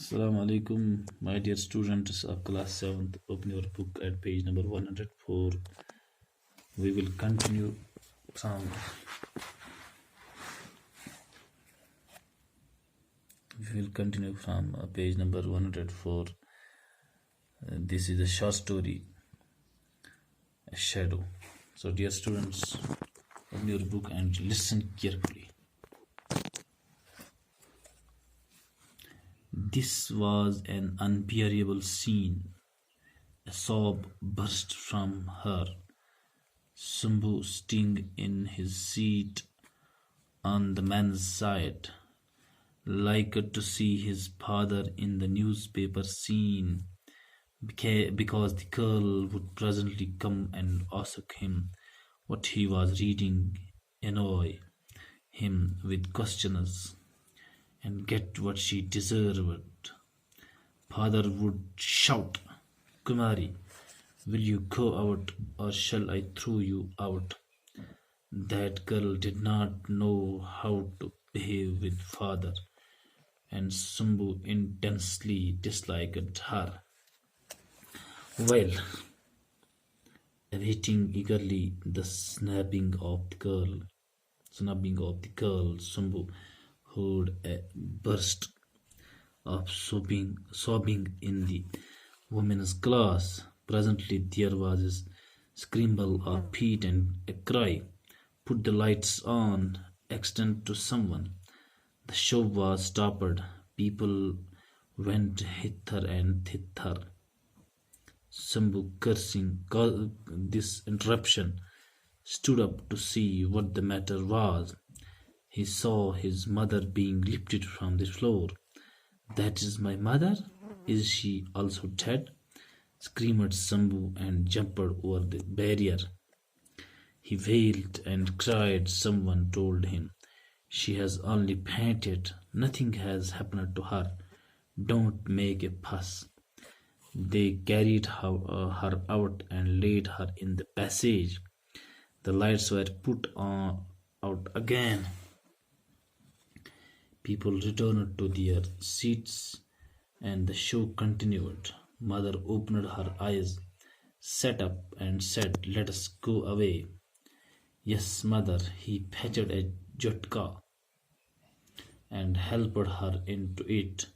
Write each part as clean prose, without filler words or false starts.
Assalamu alaikum, my dear students of class 7th. Open your book at page number 104. We will continue from page number 104. This is a short story, a shadow. So dear students, open your book and listen carefully. This was an unbearable scene. A sob burst from her. Sumbu, sitting in his seat on the man's side, liked to see his father in the newspaper scene, because the girl would presently come and ask him what he was reading, annoy him with questions, and get what she deserved. Father would shout, "Kumari, will you go out or shall I throw you out?" That girl did not know how to behave with father, and Sumbu intensely disliked her. While awaiting eagerly the snapping of the girl, Sumbu heard a burst of sobbing in the women's class. Presently there was a scramble of feet and a cry, "Put the lights on, extend to someone." The show was stopped. People went hither and thither. Sambhu, cursing this interruption, stood up to see what the matter was. He saw his mother being lifted from the floor. "That is my mother? Is she also dead?" screamed Sambhu and jumped over the barrier. He wailed and cried. Someone told him, "She has only fainted. Nothing has happened to her. Don't make a fuss." They carried her out and laid her in the passage. The lights were put out again. People returned to their seats and the show continued. Mother opened her eyes, sat up and said, "Let us go away." "Yes, mother." He fetched a jutka and helped her into it.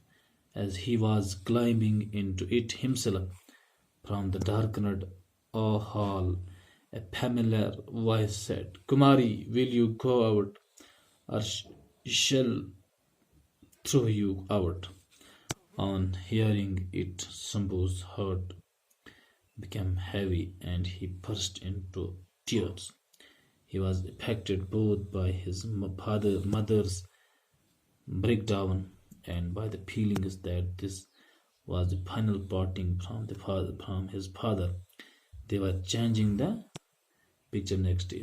As he was climbing into it himself, from the darkened hall, a familiar voice said, "Kumari, will you go out or shall throw you out?" On hearing it, Sambhu's heart became heavy and he burst into tears. He was affected both by his mother's breakdown and by the feelings that this was the final parting from his father. They were changing the picture next day.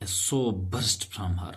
A sob burst from her.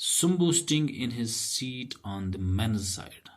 Sumbu sitting in his seat on the men's side.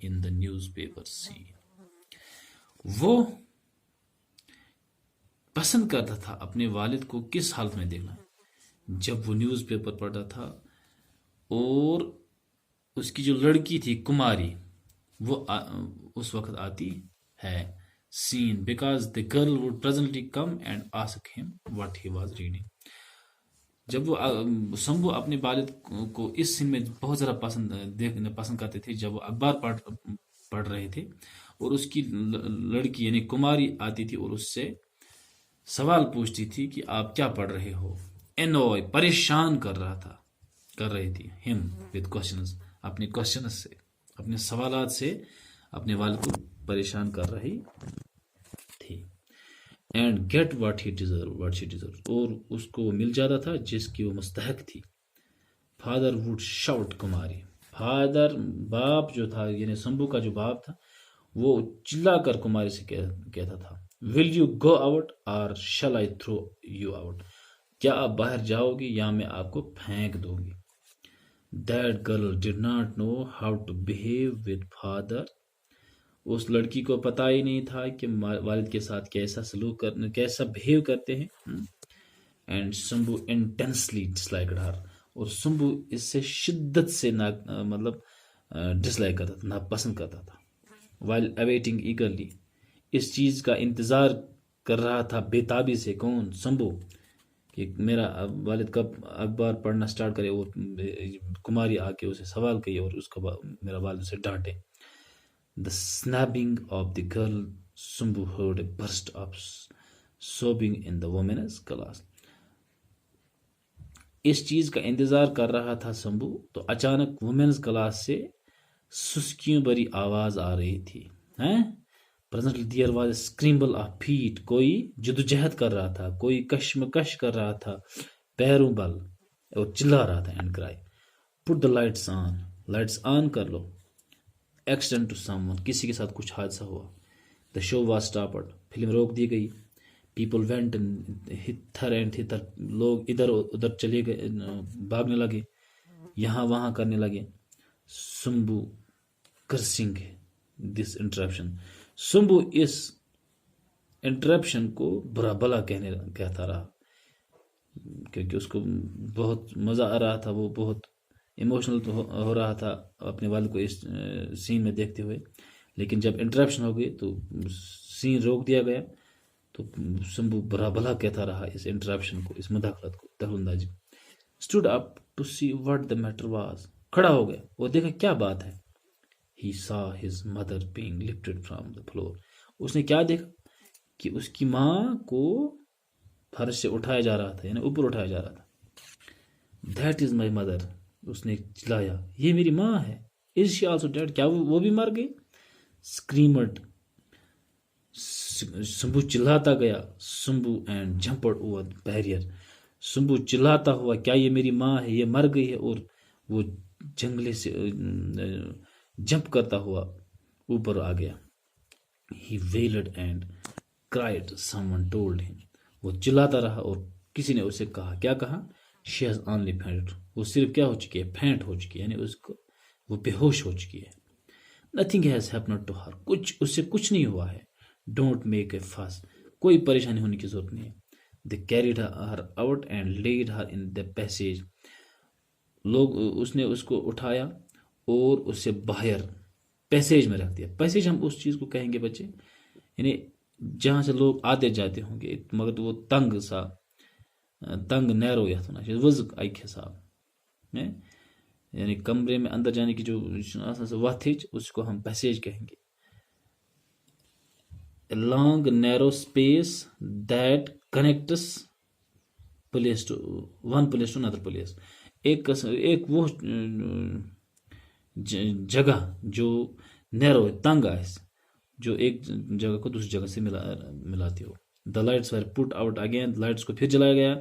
in the newspaper. See, وہ پسند کرتا تھا اپنے والد کو کس حالت میں دیکھنا؟ جب وہ نیوز پیپر پڑھتا تھا اور اس کی جو لڑکی تھی کماری وہ اس وقت آتی ہے. سین because the girl would presently come and ask him what he was reading. جب وہ سمبو اپنے والد کو اس سین میں بہت زیادہ پسند کرتے تھے جب وہ اخبار پڑھ رہے تھے اور اس کی لڑکی یعنی کماری آتی تھی اور اس سے سوال پوچھتی تھی کہ آپ کیا پڑھ رہے ہو. انوائے پریشان کر رہی تھی ہم with questions اپنے کوشچنز سے اپنے سوالات سے اپنے والد کو پریشان کر رہی تھی. And get what he deserve اور اس کو وہ مل جاتا تھا جس کی وہ مستحق تھی. Father would shout Kumari father باپ جو تھا یعنی سمبو کا جو باپ تھا وہ چلا کر کماری سے کہتا تھا ول یو گو آؤٹ اور شل آئی تھرو یو آؤٹ کیا آپ باہر جاؤ گی یا میں آپ کو پھینک دوں گی. That girl did not know how to behave with father اس لڑکی کو پتہ ہی نہیں تھا کہ والد کے ساتھ کیسا سلوک کرنا کیسا بہیو کرتے ہیں. اینڈ سمبو انٹینسلی ڈس لائکڈ ہر اور سمبو اس سے شدت سے مطلب ڈس لائک کرتا تھا ناپسند کرتا تھا. وائل اویٹنگ ایگرلی اس چیز کا انتظار کر رہا تھا بے تابی سے. کون؟ سمبو کہ میرا والد کب اخبار پڑھنا سٹارٹ کرے اور کماری آ کے اسے سوال کہے اور اس کا میرا والد اسے ڈانٹے. The snapping of the girl Sumbu heard a burst of sobbing in the women's class. اس چیز کا انتظار کر رہا تھا سمبو تو اچانک وومنز کلاس سے سسکیوں بری آواز آ رہی تھی. Presently there was a scramble of feet. کوئی جدوجہد کر رہا تھا کوئی کشمکش کر رہا تھا پیروں بل اور چلا رہا تھا. اینڈ کرائی put the lights on lights on کر لو. ایکسیڈنٹ ٹو سم ون کسی کے ساتھ کچھ حادثہ ہوا. دا شو واز اسٹاپڈ فلم روک دی گئی. پیپل وینٹ ہتھر اینڈ ہتھر لوگ ادھر ادھر چلے گئے بھاگنے لگے یہاں وہاں کرنے لگے. سمبو کرسنگ دس انٹرپشن سمبو اس انٹرپشن کو برا بلا کہتا رہا کیونکہ اس کو بہت مزہ آ رہا تھا وہ بہت ایموشنل ہو رہا تھا اپنے والد کو اس سین میں دیکھتے ہوئے. لیکن جب انٹرپشن ہو گئی تو سین روک دیا گیا تو سمبو برا بھلا کہتا رہا اس انٹرپشن کو اس مداخلت کو دخل اندازی. Stood up to see what the matter was کھڑا ہو گیا وہ دیکھا کیا بات ہے. He saw his mother being lifted from the floor اس نے کیا دیکھا کہ اس کی ماں کو فرش سے اٹھایا جا رہا تھا یعنی اوپر اٹھایا جا رہا تھا. دیٹ از مائی مدر اس نے چلایا یہ میری ماں ہے. از شی آلسو ڈیڈ کیا وہ بھی مر گئی. اسکریمڈ سمبو چلاتا گیا. سمبو اینڈ جمپڈ اوور بیریئر سمبو چلاتا ہوا کیا یہ میری ماں ہے یہ مر گئی ہے اور وہ جنگلے سے جمپ کرتا ہوا اوپر آ گیا. He wailed and cried someone told ہم وہ چلاتا رہا اور کسی نے اسے کہا کیا کہا. شی ہیز اونلی فینٹ وہ صرف کیا ہو چکی ہے پھینٹ ہو چکی ہے یعنی اس کو وہ بے ہوش ہو چکی ہے. Nothing has happened to her کچھ اس سے کچھ نہیں ہوا ہے. ڈونٹ میک اے فس کوئی پریشانی ہونے کی ضرورت نہیں ہے. They carried her out and led her in the passage لوگ اس نے اس کو اٹھایا اور اسے باہر پیسیج میں رکھ دیا. پیسیج ہم اس چیز کو کہیں گے بچے یعنی جہاں سے لوگ آتے جاتے ہوں گے مگر وہ تنگ نیرو یتھ ونان وزق اکہ حساب یعنی کمرے میں اندر جانے کی جو وتھ اس کو ہم پیسیج کہیں گے. Long narrow space that connects place to one place to another place ایک وہ جگہ جو نیرو ہے تنگ آئے جو ایک جگہ کو دوسری جگہ سے ملاتی ہو. The lights were put out again lights کو پھر جلایا گیا.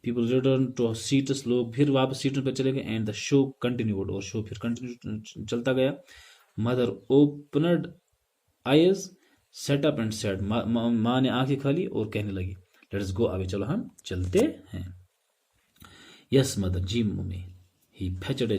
پیپل ریٹرن ٹو سیٹس لوگ پھر واپس سیٹوں پہ چلے گئے. اینڈ دا شو کنٹینیوڈ اور شو پھر کنٹینیو چلتا گیا. Mother opened eyes sat up and sat ماں نے آنکھیں کھالی اور کہنے لگی لیٹس گو ابھی چلو ہم چلتے ہیں. Yes mother ji mummy. He fetched a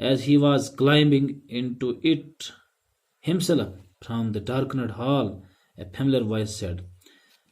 As he was climbing into it himself from the darkened hall, a familiar voice said.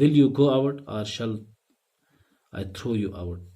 will you go out or shall I throw you out?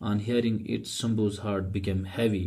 On hearing it, Shambhu's heart became heavy.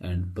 And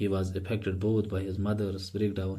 He was affected both by his mother's breakdown.